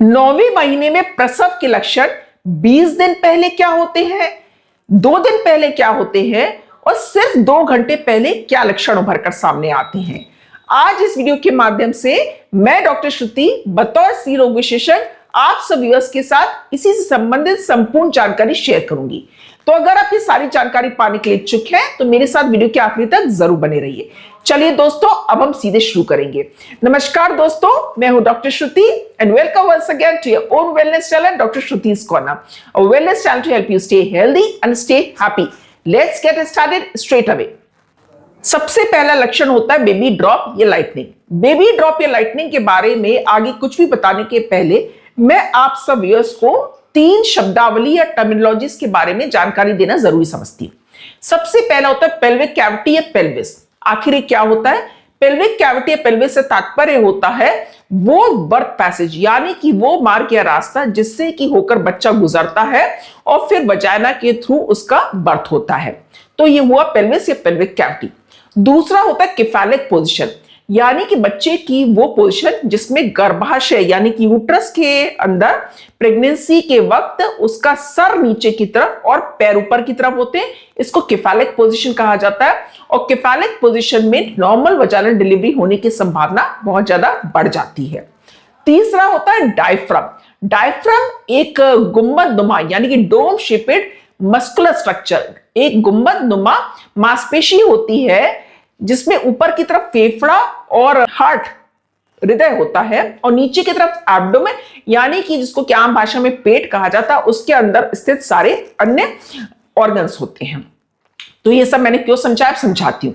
9वें महीने में प्रसव के लक्षण 20 दिन पहले क्या होते हैं, 2 दिन पहले क्या होते हैं और सिर्फ 2 घंटे पहले क्या लक्षण उभर कर सामने आते हैं। आज इस वीडियो के माध्यम से मैं डॉक्टर श्रुति बतौर स्त्री रोग विशेषज्ञ आप सब व्यूअर्स के साथ इसी से संबंधित संपूर्ण जानकारी शेयर करूंगी। तो अगर आप ये सारी जानकारी पाने के लिए इच्छुक हैं तो मेरे साथ वीडियो के आखिरी तक जरूर बने रहिए। चलिए दोस्तों, अब हम सीधे शुरू करेंगे। नमस्कार दोस्तों, मैं हूं doctor Shruti and welcome once again to your own wellness channel doctor Shruti's corner, a wellness channel to help you stay healthy and stay happy. Let's get started straight away. सबसे पहला लक्षण होता है बेबी ड्रॉप या लाइटनिंग। बेबी ड्रॉप या lightning के बारे में आगे कुछ भी बताने के पहले मैं आप सब व्यूअर्स को 3 शब्दावली या टर्मिनोलॉजीज के बारे में जानकारी देना जरूरी समझती हूँ। सबसे पहला होता है पेल्विक कैविटी या पेल्विस। आखिर क्या होता है? पेल्विक कैविटी या पेल्विस से तात्पर्य होता है वो बर्थ पैसेज, यानी कि वो मार्ग या रास्ता जिससे कि होकर बच्चा गुजरता है और फिर वजाइना के थ्रू उसका बर्थ होता है। तो ये हुआ पेल्विस या पेल्विक कैविटी। दूसरा होता है केफालिक पोजीशन, यानी कि बच्चे की वो पोजीशन जिसमें गर्भाशय यानी कि यूट्रस के अंदर प्रेगनेंसी के वक्त उसका सर नीचे की तरफ और पैर ऊपर की तरफ होते हैं। इसको केफालिक पोजीशन कहा जाता है और केफालिक पोजीशन में नॉर्मल वजाइनल डिलीवरी होने की संभावना बहुत ज्यादा बढ़ जाती है। तीसरा होता है डायफ्राम। डायफ्राम एक गुंबद नुमा यानी कि डोम शेपेड मस्कुलर स्ट्रक्चर, एक गुंबद नुमा मांसपेशी होती है जिसमें ऊपर की तरफ फेफड़ा और हार्ट हृदय होता है और नीचे की तरफ एब्डोमेन यानी कि जिसको कि आम भाषा में पेट कहा जाता है, उसके अंदर स्थित सारे अन्य ऑर्गन्स होते हैं। तो ये सब मैंने क्यों समझाया, अब समझाती हूं।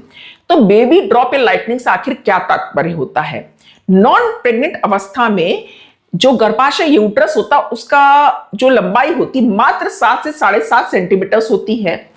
तो बेबी ड्रॉप या लाइटनिंग से आखिर क्या तात्पर्य होता है? नॉन प्रेग्नेंट अवस्था में जो गर्भाशय यूट्रस होता उसका जो लंबाई होती मात्र 7 से 7.5 सेंटीमीटर होती है।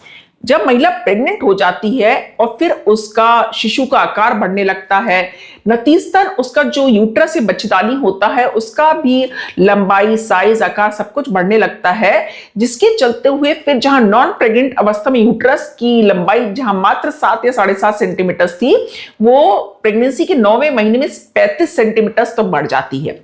जब महिला प्रेग्नेंट हो जाती है और फिर उसका शिशु का आकार बढ़ने लगता है, नतीजतन उसका जो यूट्रस से बच्चेदानी होता है उसका भी लंबाई, साइज, आकार सब कुछ बढ़ने लगता है, जिसके चलते हुए फिर जहां नॉन प्रेग्नेंट अवस्था में यूट्रस की लंबाई जहां मात्र 7 या 7.5 सेंटीमीटर थी, वो प्रेगनेंसी के 9वें महीने में 35 सेंटीमीटर तक बढ़ जाती है।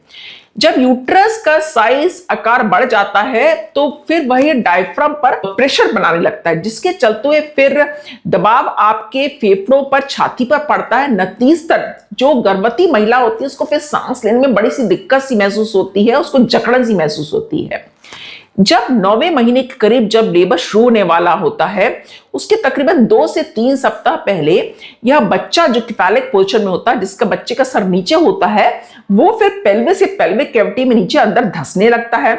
जब यूट्रस का साइज, आकार बढ़ जाता है तो फिर वह डायफ्राम पर प्रेशर बनाने लगता है, जिसके चलते हुए फिर दबाव आपके फेफड़ों पर, छाती पर पड़ता है। नतीजतन जो गर्भवती महिला होती है उसको फिर सांस लेने में बड़ी सी दिक्कत सी महसूस होती है, उसको जकड़न सी महसूस होती है। जब 9वें महीने के करीब जब लेबर शुरू होने वाला होता है उसके तकरीबन 2 से 3 सप्ताह पहले यह बच्चा जो केफालिक पोजीशन में होता है, जिसका बच्चे का सर नीचे होता है, वो फिर पेल्विस से पेल्विक कैविटी में नीचे अंदर धंसने लगता है।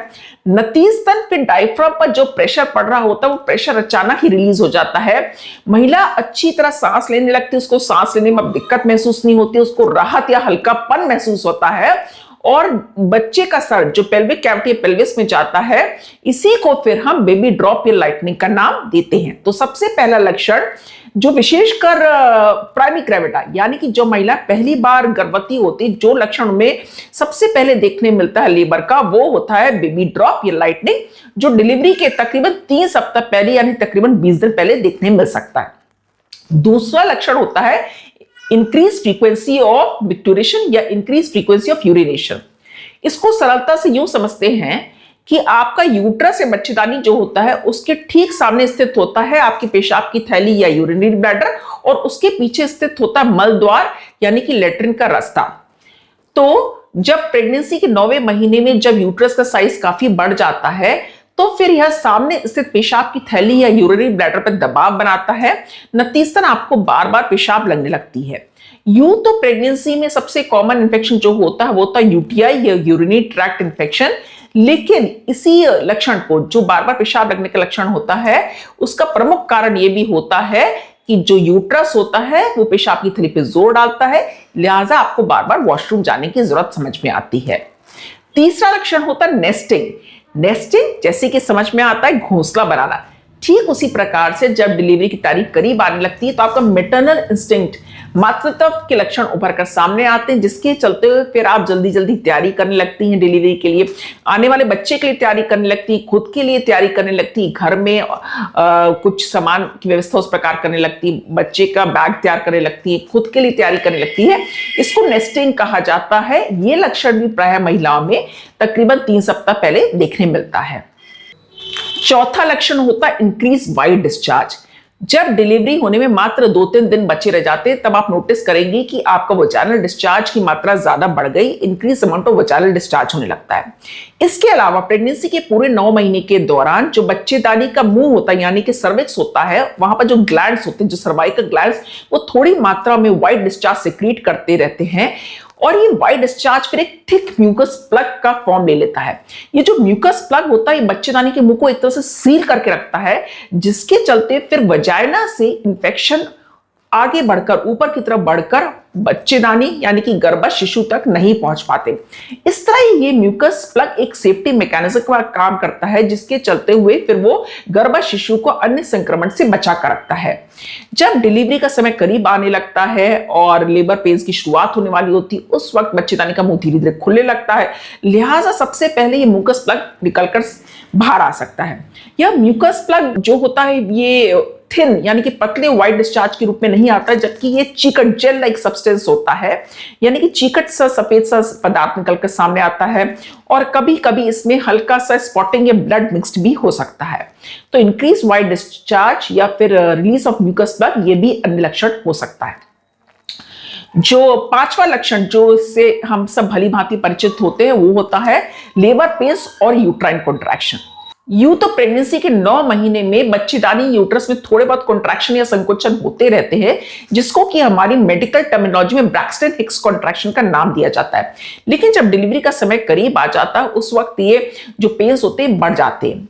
नतीजतन फिर डायफ्राम पर जो प्रेशर पड़ रहा होता है वो प्रेशर अचानक ही रिलीज हो जाता है। महिला अच्छी तरह सांस लेने लगती है, उसको सांस लेने में दिक्कत महसूस नहीं होती, उसको राहत या हल्कापन महसूस होता है और बच्चे का सर जो पेल्विक कैविटी पेल्विस में जाता है, इसी को फिर हम बेबी ड्रॉप या लाइटनिंग का नाम देते हैं। तो सबसे पहला लक्षण जो विशेषकर प्राइमरी ग्रेविटा यानी कि जो महिला पहली बार गर्भवती होती है, जो लक्षण में सबसे पहले देखने मिलता है लेबर का, वो होता है बेबी ड्रॉप या लाइटनिंग, जो डिलीवरी के तकरीबन 3 सप्ताह पहले यानी तकरीबन 20 दिन पहले देखने मिल सकता है। दूसरा लक्षण होता है इंक्रीज फ्रीक्वेंसी ऑफ मिक्टुरेशन या इंक्रीज फ्रीक्वेंसी ऑफ यूरिनेशन। इसको सरलता से यूं समझते हैं कि आपका यूट्रस या बच्चेदानी जो होता है उसके ठीक सामने स्थित होता है आपकी पेशाब की थैली या यूरिनरी ब्लैडर, और उसके पीछे स्थित होता है मल द्वार यानी कि लेट्रिन का रास्ता। तो जब प्रेगनेंसी के 9वें महीने में जब यूट्रस का साइज काफी बढ़ जाता है तो फिर यह सामने स्थित पेशाब की थैली या यूरिनरी ब्लैडर पर दबाव बनाता है। नतीजतन आपको बार बार पेशाब लगने लगती है। यूं तो प्रेगनेंसी में सबसे कॉमन इंफेक्शन जो होता है वो होता है यूटीआई या यूरिनरी ट्रैक्ट इंफेक्शन, लेकिन इसी लक्षण को जो बार बार पेशाब लगने का लक्षण होता है उसका प्रमुख कारण यह भी होता है कि जो यूट्रस होता है वो पेशाब की थैली पे जोर डालता है, लिहाजा आपको बार बार वॉशरूम जाने की जरूरत समझ में आती है। तीसरा लक्षण होता है नेस्टिंग। नेस्टिंग जैसे कि समझ में आता है घोंसला बनाना। ठीक उसी प्रकार से जब डिलीवरी की तारीख करीब आने लगती है तो आपका मैटरनल इंस्टिंक्ट, मातृत्व के लक्षण उभर कर सामने आते हैं, जिसके चलते हुए फिर आप जल्दी जल्दी तैयारी करने लगती हैं डिलीवरी के लिए, आने वाले बच्चे के लिए तैयारी करने लगती है, खुद के लिए तैयारी करने लगती है, घर में कुछ सामान की व्यवस्था उस प्रकार करने लगती है, बच्चे का बैग तैयार करने लगती है, खुद के लिए तैयारी करने लगती है। इसको नेस्टिंग कहा जाता है। ये लक्षण भी प्रायः महिलाओं में तकरीबन 3 सप्ताह पहले देखने मिलता है। चौथा लक्षण होता है इंक्रीज वाइड डिस्चार्ज। जब डिलीवरी होने में मात्र 2-3 दिन बचे रह जाते हैं तब आप नोटिस करेंगी कि आपका वजाइनल डिस्चार्ज की मात्रा ज्यादा बढ़ गई, increase amount of vaginal discharge होने लगता है। इसके अलावा प्रेगनेंसी के पूरे 9 महीने के दौरान जो बच्चेदानी का मुंह होता है यानी कि सर्विक्स होता है, वहां पर जो ग्लैंड्स होते हैं, जो सर्वाइकल ग्लैंड्स, वो थोड़ी मात्रा में व्हाइट डिस्चार्ज सिक्रीट करते रहते हैं और ये व्हाइट डिस्चार्ज फिर एक थिक म्यूकस प्लग का फॉर्म ले लेता है। ये जो म्यूकस प्लग होता है ये बच्चेदानी के मुंह को एक तरह से सील करके रखता है, जिसके चलते फिर वजाइना से इंफेक्शन आगे बढ़कर ऊपर की तरफ बढ़कर बच्चेदानी यानी कि गर्भ शिशु तक नहीं पहुंच पाते। इस तरह ये म्यूकस प्लग एक सेफ्टी मैकेनिज्म का काम करता है, जिसके चलते हुए फिर वो गर्भ शिशु को अन्य संक्रमण से बचा कर रखता है। जब डिलीवरी का समय करीब आने लगता है और लेबर पेन्स की शुरुआत होने वाली होती है, उस वक्त बच्चेदानी का मुंह धीरे धीरे खुलने लगता है, लिहाजा सबसे पहले ये म्यूकस प्लग निकलकर बाहर आ सकता है। यह म्यूकस प्लग जो होता है ये थिन यानी कि पतले व्हाइट डिस्चार्ज के रूप में नहीं आता है, जबकि ये चिकट जेल लाइक सब्सटेंस होता है, यानी कि चिकट सा सफेद सा पदार्थ निकलकर सामने आता है और कभी कभी इसमें हल्का सा स्पॉटिंग या ब्लड मिक्स्ड भी हो सकता है। तो इंक्रीज व्हाइट डिस्चार्ज या फिर रिलीज ऑफ म्यूकस प्लग ये भी अन्य लक्षण हो सकता है। जो पांचवा लक्षण जो इससे हम सब भली भांति परिचित होते हैं वो होता है लेबर पेन्स और यूट्राइन कॉन्ट्रैक्शन। यूं तो प्रेगनेंसी के 9 महीने में बच्चेदानी यूट्रस में थोड़े बहुत कॉन्ट्रैक्शन या संकोचन होते रहते हैं, जिसको कि हमारी मेडिकल टर्मिनोलॉजी में ब्रैक्सटन हिक्स कॉन्ट्रैक्शन का नाम दिया जाता है। लेकिन जब डिलीवरी का समय करीब आ जाता है उस वक्त ये जो पेन्स होते हैं बढ़ जाते हैं।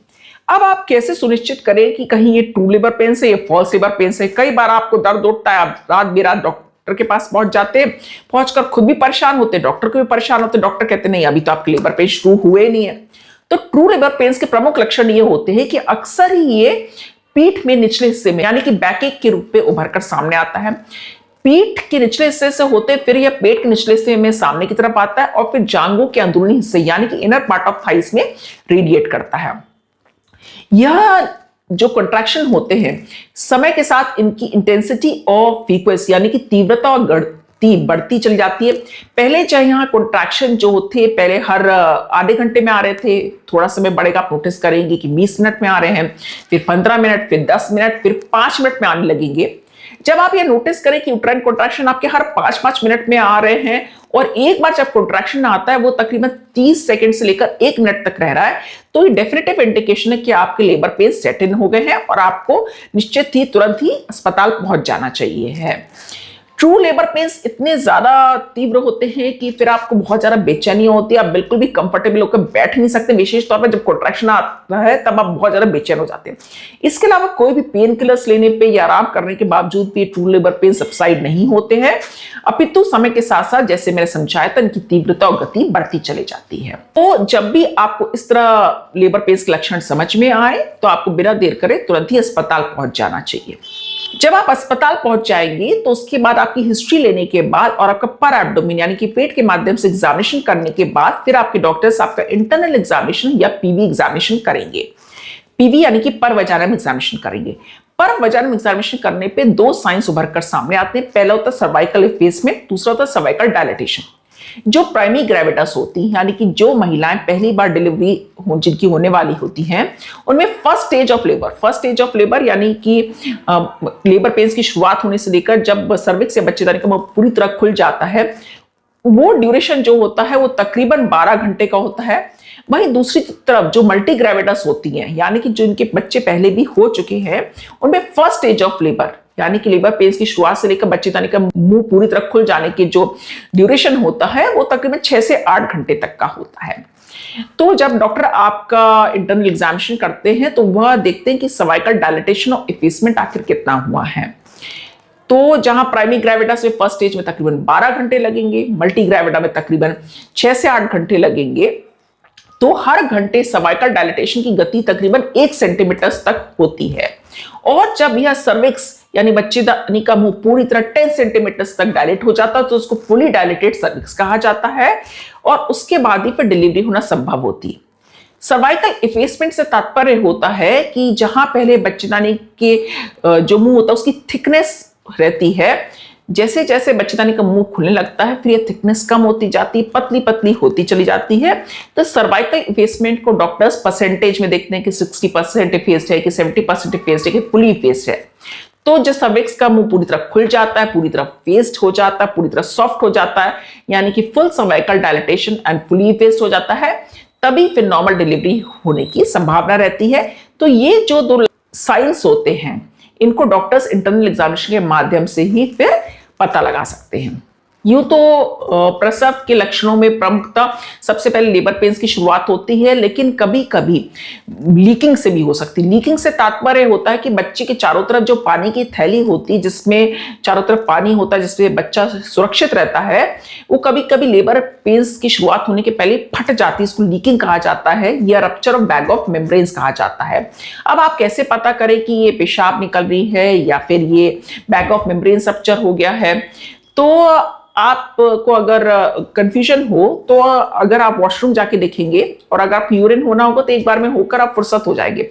अब आप कैसे सुनिश्चित करें कि कहीं ये ट्रू लेबर पेन्स है या फॉल्स लेबर पेन्स है। कई बार आपको दर्द उठता है, आप रात बेरात डॉक्टर के पास पहुंच जाते हैं, पहुंचकर खुद भी परेशान होते, डॉक्टर को भी परेशान होते, डॉक्टर कहते नहीं अभी तो आपके लेबर पेन शुरू हुए नहीं है। तो ट्रू लेबर पेन्स के प्रमुख लक्षण ये होते हैं कि अक्सर ही ये पीठ में निचले हिस्से में यानी कि बैकएक के रूप में उभर कर सामने आता है। पीठ के निचले हिस्से से होते फिर यह पेट के निचले हिस्से में सामने की तरफ आता है और फिर जांघों के अंदरूनी हिस्से यानी कि इनर पार्ट ऑफ थाइस में रेडिएट करता है। यह जो कंट्रैक्शन होते हैं समय के साथ इनकी इंटेंसिटी और फ्रीक्वेंसी यानी कि तीव्रता और बढ़ती चली जाती है। पहले चाहे यहाँ कॉन्ट्रैक्शन जो होते पहले हर आधे घंटे में आ रहे थे, थोड़ा समय बढ़ेगा आप नोटिस करेंगे कि 20 मिनट में आ रहे हैं, फिर 15 मिनट, फिर 10 मिनट, फिर 5 मिनट में आने लगेंगे। जब आप ये नोटिस करें कि यूट्राइन कॉन्ट्रैक्शन आपके हर 5-5 मिनट में आ रहे हैं और एक बार जब कॉन्ट्रैक्शन आता है वो तकरीबन 30 सेकंड से लेकर 1 मिनट तक रह रहा है, तो ये डेफिनेटिव इंडिकेशन है कि आपके लेबर पेन सेट इन हो गए हैं और आपको निश्चित ही तुरंत ही अस्पताल पहुंच जाना चाहिए है। ट्रू लेबर पेन्स इतने ज्यादा तीव्र होते हैं कि फिर आपको बहुत ज्यादा बेचैनी होती है, आप बिल्कुल भी कंफर्टेबल होकर बैठ नहीं सकते, विशेष तौर पर जब कॉन्ट्रैक्शन आता है तब आप बहुत ज्यादा बेचैन हो जाते हैं। इसके अलावा कोई भी पेन किलर्स लेने पे या आराम करने के बावजूद भी ट्रू लेबर पेन सबसाइड नहीं होते हैं, अपितु समय के साथ साथ जैसे मैंने समझाया था इनकी तीव्रता और गति बढ़ती चली जाती है। तो जब भी आपको इस तरह लेबर पेन्स के लक्षण समझ में आए तो आपको बिना देर करे तुरंत ही अस्पताल पहुंच जाना चाहिए। जब आप अस्पताल पहुंच जाएंगे तो उसके बाद आपकी हिस्ट्री लेने के बाद और आपका पर एब्डोमेन यानी कि पेट के माध्यम से एग्जामिनेशन करने के बाद फिर आपके डॉक्टर्स आपका इंटरनल एग्जामिनेशन या पीवी एग्जामिनेशन करेंगे। पीवी यानी कि पर वजाइनल एग्जामिनेशन करेंगे। पर वजाइनल एग्जामिनेशन करने पे 2 साइंस उभर कर सामने आते हैं। पहला होता है सर्वाइकल एफेसमेंट, दूसरा होता है सर्वाइकल डायलेटेशन। जो प्राइमरी ग्रेविटस होती है यानी कि जो महिलाएं पहली बार डिलीवरी जिनकी होने वाली होती हैं उनमें फर्स्ट स्टेज ऑफ लेबर यानी कि लेबर पेन्स की शुरुआत होने से लेकर जब सर्विक्स या बच्चेदानी का पूरी तरह खुल जाता है वो ड्यूरेशन जो होता है वो तकरीबन 12 घंटे का होता है। वहीं दूसरी तरफ जो मल्टी ग्रेविटस होती हैं यानी कि जो इनके बच्चे पहले भी हो चुके हैं उनमें फर्स्ट स्टेज ऑफ लेबर यानी कि लेबर पेन्स की शुरुआत से लेकर बच्चेदानी का मुंह पूरी तरह खुल जाने की जो ड्यूरेशन होता है वो तकरीबन 6 से 8 घंटे तक का होता है। तो जब डॉक्टर आपका इंटरनल एग्जामिनेशन करते हैं तो वह देखते हैं कि सर्वाइकल डायलेटेशन और एफेसमेंट आखिर कितना हुआ है। तो जहां प्राइमरी ग्रेविटास में फर्स्ट स्टेज में तकरीबन 12 घंटे लगेंगे, मल्टी ग्रेविटा में तकरीबन 6 से 8 घंटे लगेंगे, तो हर घंटे सर्वाइकल डायलेटेशन की गति तकरीबन 1 सेंटीमीटर तक होती है। और जब यह सर्विक्स यानी बच्चेदानी का मुंह पूरी तरह 10 सेंटीमीटर तक डायलेट हो जाता है तो उसको फुली डायलेटेड सर्विक्स कहा जाता है, और उसके बाद ही फिर डिलीवरी होना संभव होती है। सर्वाइकल इफेसमेंट से तात्पर्य होता है कि जहां पहले बच्चेदानी के जो मुंह होता है उसकी थिकनेस रहती है, जैसे जैसे बच्चेदानी का मुंह खुलने लगता है फिर यह थिकनेस कम होती जाती है, पतली पतली होती चली जाती है। तो सर्वाइकल इफेसमेंट को डॉक्टर्स परसेंटेज में देखते हैं कि 60% इफेस्ड है कि 70% इफेस्ड है कि फुली इफेस्ड है। तो जो सर्विक्स का मुंह पूरी तरह खुल जाता है, पूरी तरह फेस्ड हो जाता है, पूरी तरह सॉफ्ट हो जाता है, यानी कि full cervical dilatation and fully faced हो जाता है, तभी फिर नॉर्मल डिलीवरी होने की संभावना रहती है। तो ये जो 2 साइंस होते हैं इनको डॉक्टर्स इंटरनल एग्जामिनेशन के माध्यम से ही फिर पता लगा सकते हैं। यूं तो प्रसव के लक्षणों में प्रमुखतः सबसे पहले लेबर पेन्स की शुरुआत होती है, लेकिन कभी कभी लीकिंग से भी हो सकती है। लीकिंग से तात्पर्य होता है कि बच्चे के चारों तरफ जो पानी की थैली होती है, जिसमें चारों तरफ पानी होता है, जिसमें बच्चा सुरक्षित रहता है, वो कभी कभी लेबर पेन्स की शुरुआत होने के पहले फट जाती है। इसको लीकिंग कहा जाता है या rupture of bag of membranes कहा जाता है। अब आप कैसे पता करें कि ये पेशाब निकल रही है या फिर ये बैग ऑफ मेम्ब्रेन्स रप्चर हो गया है? तो आपको अगर कंफ्यूजन हो तो अगर आप वॉशरूम जाके देखेंगे और अगर आप यूरिन होना होगा तो एक बार में होकर आप फुर्सत हो जाएंगे।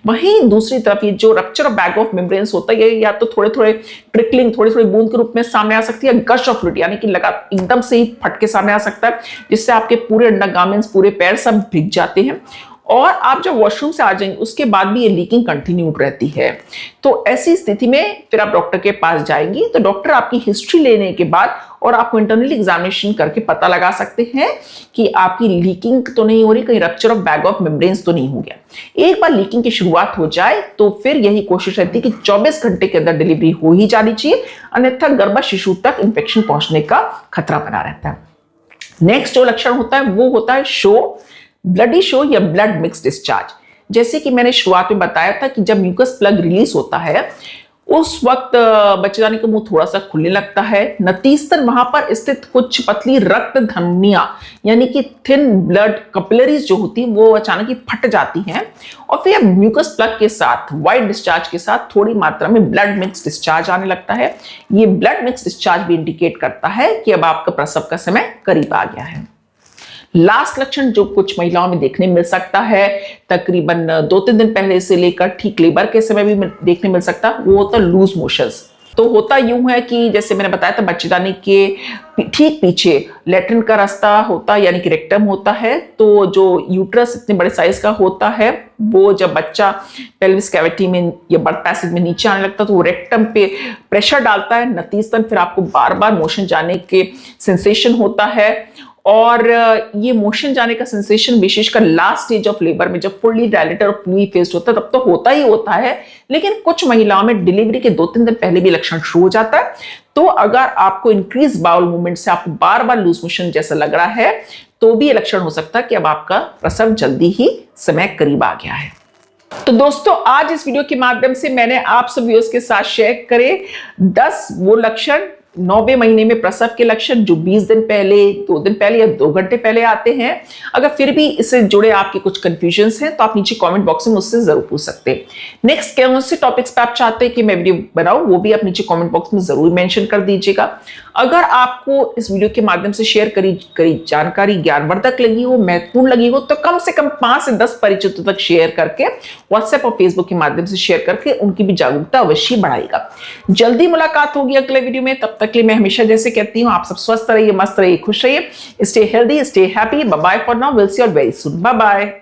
वहीं दूसरी तरफ ये जो rupture of bag of membranes होता है, ये या तो थोड़े थोड़े ट्रिकलिंग, थोड़ी थोड़ी बूंद के रूप में सामने आ सकती है, गश ऑफ फ्लूइड यानी कि लगा एकदम से ही फट के सामने आ सकता है, जिससे आपके पूरे अंडरगारमेंट्स, पूरे पैर सब भीग जाते हैं। और आप जब वॉशरूम से आ जाएंगे उसके बाद भी ये लीकिंग कंटिन्यूड रहती है। तो ऐसी स्थिति में फिर आप डॉक्टर के पास जाएंगी तो डॉक्टर आपकी हिस्ट्री लेने के बाद और आपको इंटरनल एग्जामिनेशन करके पता लगा सकते हैं कि आपकी लीकिंग तो नहीं हो रही, कहीं rupture of bag of membranes तो नहीं हो गया। एक बार लीकिंग की शुरुआत हो जाए तो फिर यही कोशिश रहती है कि 24 घंटे के अंदर डिलीवरी हो ही जानी चाहिए, अन्यथा गर्भ शिशु तक इंफेक्शन पहुंचने का खतरा बना रहता है। नेक्स्ट जो लक्षण होता है वो होता है शो, ब्लडी शो या ब्लड मिक्स डिस्चार्ज। जैसे कि मैंने शुरुआत में बताया था कि जब म्यूकस प्लग रिलीज होता है उस वक्त बच्चेदानी का मुंह थोड़ा सा खुलने लगता है। नतीजतन वहां पर स्थित कुछ पतली रक्त धमनियां यानी कि थिन ब्लड कैपिलरीज जो होती है वो अचानक ही फट जाती हैं, और फिर म्यूकस प्लग के साथ व्हाइट डिस्चार्ज के साथ थोड़ी मात्रा में ब्लड मिक्स डिस्चार्ज आने लगता है। ये ब्लड मिक्स डिस्चार्ज भी इंडिकेट करता है कि अब आपका प्रसव का समय करीब आ गया है। लास्ट लक्षण जो कुछ महिलाओं में देखने मिल सकता है, तकरीबन 2-3 दिन पहले से लेकर ठीक लेबर के समय भी देखने मिल सकता है, वो होता है लूज मोशंस। तो होता यूं है कि जैसे मैंने बताया था बच्चेदानी के ठीक पीछे लैट्रिन का रास्ता होता है यानी कि रेक्टम होता है। तो जो यूट्रस इतने बड़े साइज का होता है वो जब बच्चा पेल्विस कैविटी में या बर्थ पैसेज में नीचे आने लगता है तो वो रेक्टम पे प्रेशर डालता है। नतीजतन फिर आपको बार बार मोशन जाने के सेंसेशन होता है, और ये मोशन जाने का सेंसेशन विशेषकर लास्ट स्टेज ऑफ लेबर में जब फुल्ली डायलेटेड और फुल्ली फेस्ड होता है तब तो होता ही होता है, लेकिन कुछ महिलाओं में डिलीवरी के 2-3 दिन पहले भी लक्षण शुरू हो जाता है। तो अगर आपको इंक्रीज बाउल मूवमेंट से आपको बार बार लूज मोशन जैसा लग रहा है तो भी ये लक्षण हो सकता है कि अब आपका प्रसव जल्दी ही समय करीब आ गया है। तो दोस्तों आज इस वीडियो के माध्यम से मैंने आप सब व्यूअर्स के साथ शेयर करे 10 वो लक्षण 9वें महीने में प्रसव के लक्षण जो 20 दिन पहले, 2 दिन पहले या 2 घंटे पहले आते हैं। अगर फिर भी इससे जुड़े आपके कुछ कंफ्यूजन्स हैं तो आप नीचे कमेंट बॉक्स में मुझसे जरूर पूछ सकते हैं। नेक्स्ट कौन से टॉपिक्स पे आप चाहते हैं कि मैं वीडियो बनाऊं वो भी आप नीचे कमेंट बॉक्स में जरूर मेंशन कर दीजिएगा। अगर आपको इस वीडियो के माध्यम से शेयर करी जानकारी ज्ञानवर्धक लगी हो, महत्वपूर्ण लगी हो, तो कम से कम 5 से 10 परिचितों तक शेयर करके व्हाट्सएप और फेसबुक के माध्यम से शेयर करके उनकी भी जागरूकता अवश्य बढ़ाएगा। जल्दी मुलाकात होगी अगले वीडियो में, तब तक के लिए मैं हमेशा जैसे कहती हूँ आप सब स्वस्थ रहिए, मस्त रहिए, खुश रहिए, stay healthy, stay happy, bye bye for now, will see you very soon, bye bye.